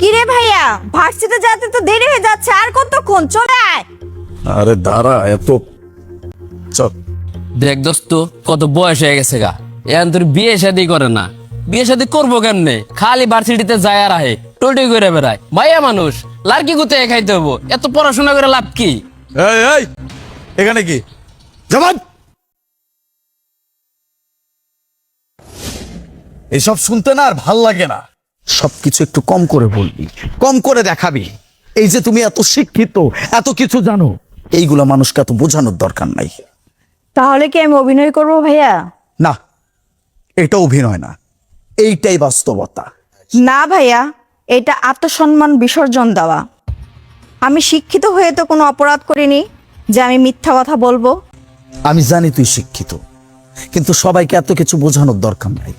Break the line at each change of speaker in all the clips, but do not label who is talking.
কিরে ভাইয়া, ভার্সিটিতে যেতে তো দেরি হয়ে যাচ্ছে, আর কতক্ষণ? চলে আয়।
আরে দাঁড়া, এত চল।
দেখ দোস্ত, কত বয়স হয়ে গেছে গা, এখন তোর বিয়ে শাদী করে না। বিয়ে শাদী করবো কেমনে? খালি ভার্সিটিতে যায় আর আহে, টোলটোই করে বেড়ায়। ভাইয়া মানুষ, লাড়কি গুতে খাইতে হবো, এত পড়াশোনা করে লাভ কি?
এই এই, এখানে কি জবাব? এসব শুনতে না আর ভাল লাগে না। সবকিছু একটু কম করে বলবি, কম করে দেখাবি। এই যে তুমি এত শিক্ষিত, এত কিছু জানো, এইগুলা মানুষকে এত বোঝানোর দরকার নাই।
তাহলে কি আমি অভিনয় করব ভাইয়া?
না, এটা অভিনয় না, এইটাই বাস্তবতা।
না ভাইয়া, এটা আত্মসম্মান বিসর্জন দেওয়া। আমি শিক্ষিত হয়ে তো কোনো অপরাধ করিনি যে আমি মিথ্যা কথা বলবো।
আমি জানি তুই শিক্ষিত, কিন্তু সবাইকে এত কিছু বোঝানোর দরকার নাই।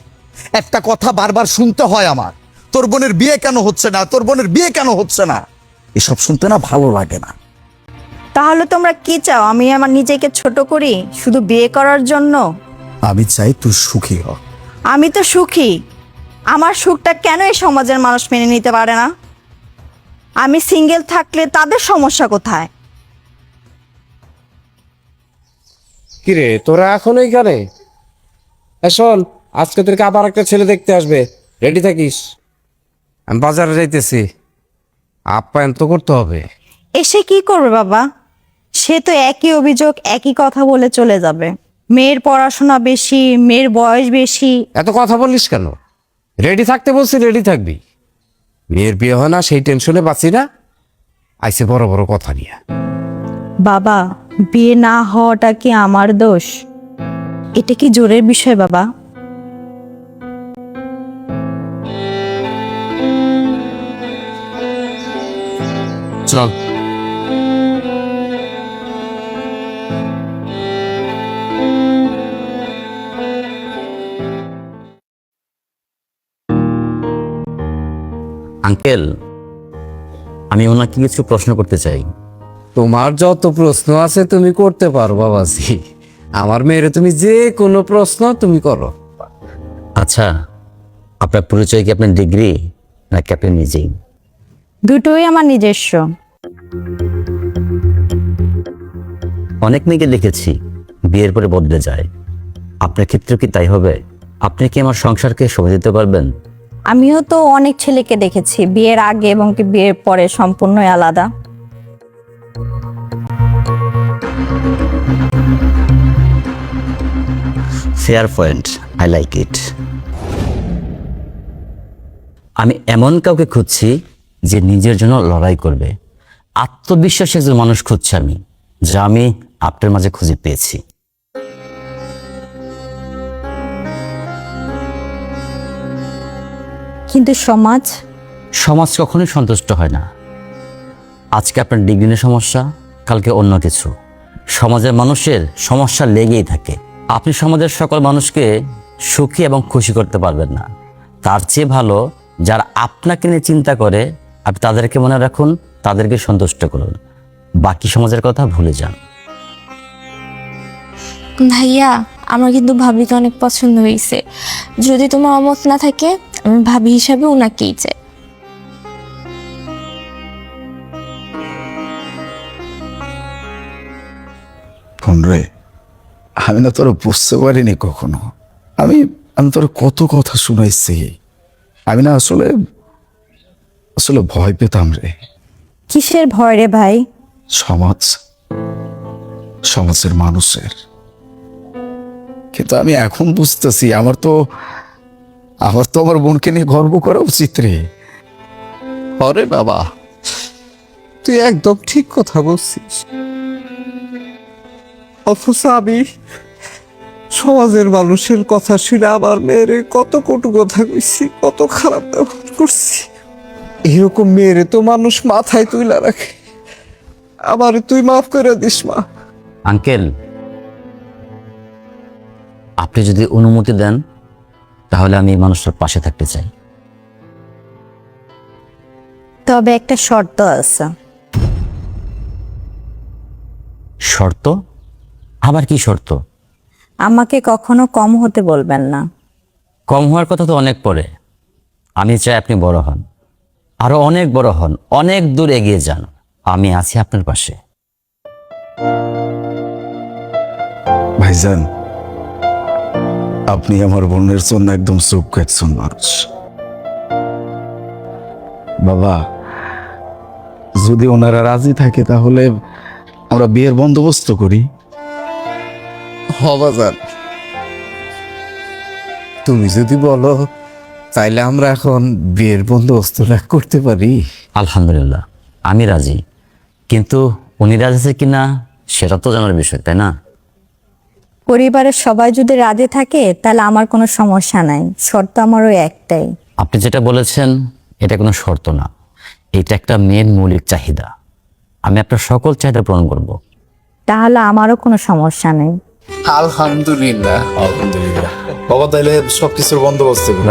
একটা কথা বারবার শুনতে হয় আমার, তোর বোনের বিয়ে কেন হচ্ছে না, তোর বোনের বিয়ে কেন হচ্ছে না, এসব শুনতে না ভালো লাগে না।
তাহলে তোমরা কি চাও? আমি আমার নিজেকে ছোট করি শুধু বিয়ে করার জন্য?
আমি চাই তুই সুখী হ।
আমি তো সুখী। আমার সুখটা কেন এই সমাজের মানুষ মেনে নিতে পারে না? আমি সিঙ্গেল থাকলে তাদের সমস্যা কোথায়?
কিরে তোরা এখন এইখানে? শোন, আজকে তোকে আবার একটা ছেলে দেখতে আসবে, রেডি থাকিস। আমি বাজারে যাইতেছি, আপ্যায়ন তো করতে হবে।
এসে কি করবে বাবা? সে তো একই অভিযোগ, একই কথা বলে চলে যাবে। মেয়ের পড়াশোনা বেশি, মেয়ের বয়স বেশি।
এত কথা বলিস কেন? রেডি থাকতে বলছি, রেডি থাকবি। মেয়ের বিয়ে হয় না সেই টেনশনে বাঁচি না, আইসে বড় বড় কথা নিয়ে।
বাবা, বিয়ে না হওয়াটা কি আমার দোষ? এটা কি জোরের বিষয় বাবা?
চল।
আঙ্কেল, আমি ওনাকে কিছু প্রশ্ন করতে চাই।
তোমার যত প্রশ্ন আছে তুমি করতে পারো বাবাজি। আমার মেয়েরে তুমি যে কোনো প্রশ্ন তুমি করো।
আচ্ছা, আপনার পরিচয় কি আপনার ডিগ্রি নাকি আপনি নিজেই?
দুটোই আমার নিজস্ব।
অনেক মেয়েকে দেখেছি বিয়ের পরে বদলে যায়, আপনার ক্ষেত্রে কি তাই হবে? আপনি কি আমার সংসারকে শোভা দিতে পারবেন?
আমিও তো অনেক ছেলেকে দেখেছি বিয়ের আগে এবং কি বিয়ের পরে সম্পূর্ণই আলাদা।
Fair point, I like it. আমি এমন কাউকে খুঁজছি যে নিজের জন্য লড়াই করবে। আত্মবিশ্বাসী একজন মানুষ খুঁজছি আমি, যা আমি আপনার মাঝে খুঁজে পেয়েছি।
কিন্তু সমাজ
সমাজ কখনোই সন্তুষ্ট হয় না। আজকে আপনার ডিগ্রি নিয়ে সমস্যা, কালকে অন্য কিছু। সমাজের মানুষের সমস্যা লেগেই থাকে। আপনি সমাজের সকল মানুষকে সুখী এবং খুশি করতে পারবেন না। তার চেয়ে ভালো যারা আপনাকে নিয়ে চিন্তা করে আপনি তাদেরকে মনে রাখুন, তাদেরকে সন্তুষ্ট করুন, বাকি সমাজের কথা ভুলে যান।
ভাইয়া, আমার কিন্তু ভাবিকে অনেক পছন্দ হয়েছে। যদি তোমার অমত না থাকে, আমি ভাবি হিসাবে ওনাকেই চাই।
ফোন রে, আমি না তোরা বুঝতে পারিনি কখনো। আমি আমি তোর কত কথা শুনাইছি। আমি না আসলে আসলে ভয় পেতাম রে।
কিসের ভয় রে ভাই?
সমাজের মানুষের। কিন্তু আমি এখন বুঝতেছি আমার তো আমার বোনকে নিয়ে গর্ব করা উচিত রে।
আরে বাবা, তুই একদম ঠিক কথা বলছিস। অথচ আমি সমাজের মানুষের কথা শুনে আমার মেয়েরে কত কটু কথা কইছি, কত খারাপ ব্যবহার করছি। এরকম মেয়েরে তো মানুষ মাথায় তুইলা রাখে। আমারে তুই মাফ করে দিস মা।
আঙ্কেল, আপনি যদি অনুমতি দেন তাহলে আমি এই মানুষটার পাশে থাকতে চাই।
তবে একটা শর্ত আছে।
শর্ত? আবার কি শর্ত?
আমাকে কখনো কম হতে বলবেন না।
কম হওয়ার কথা তো অনেক পরে। আমি চাই আপনি বড় হন, আরো অনেক বড় হন, অনেক দূর এগিয়ে যান, আমি আছি আপনার পাশে।
ভাইজান, আপনি আমার বোনের জন্য একদম যোগ্য একজন মানুষ। বাবা, যদি ওনারা রাজি থাকে তাহলে আমরা বিয়ের বন্দোবস্ত করি।
হবাজান, তুমি যদি বলো তাইলে আমরা এখন বিয়ের বন্দোবস্তটা করতে পারি।
আলহামদুলিল্লাহ, আমি রাজি, কিন্তু উনি রাজি আছে কিনা সেটা তো জানার বিষয়, তাই না?
পরিবারের সবাই যদি রাজি থাকে তাহলে আমার কোনো সমস্যা নাই, শর্ত আমারও একটাই।
আপনি যেটা বলেছেন এটা কোনো শর্ত না, এটা একটা মেয়ের মৌলিক চাহিদা। আমি আপনার সকল চাহিদা পূরণ করব।
তাহলে আমারও কোনো সমস্যা নেই।
আলহামদুলিল্লাহ।
বাবা, তাইলে সবকিছুর বন্দোবস্ত করি।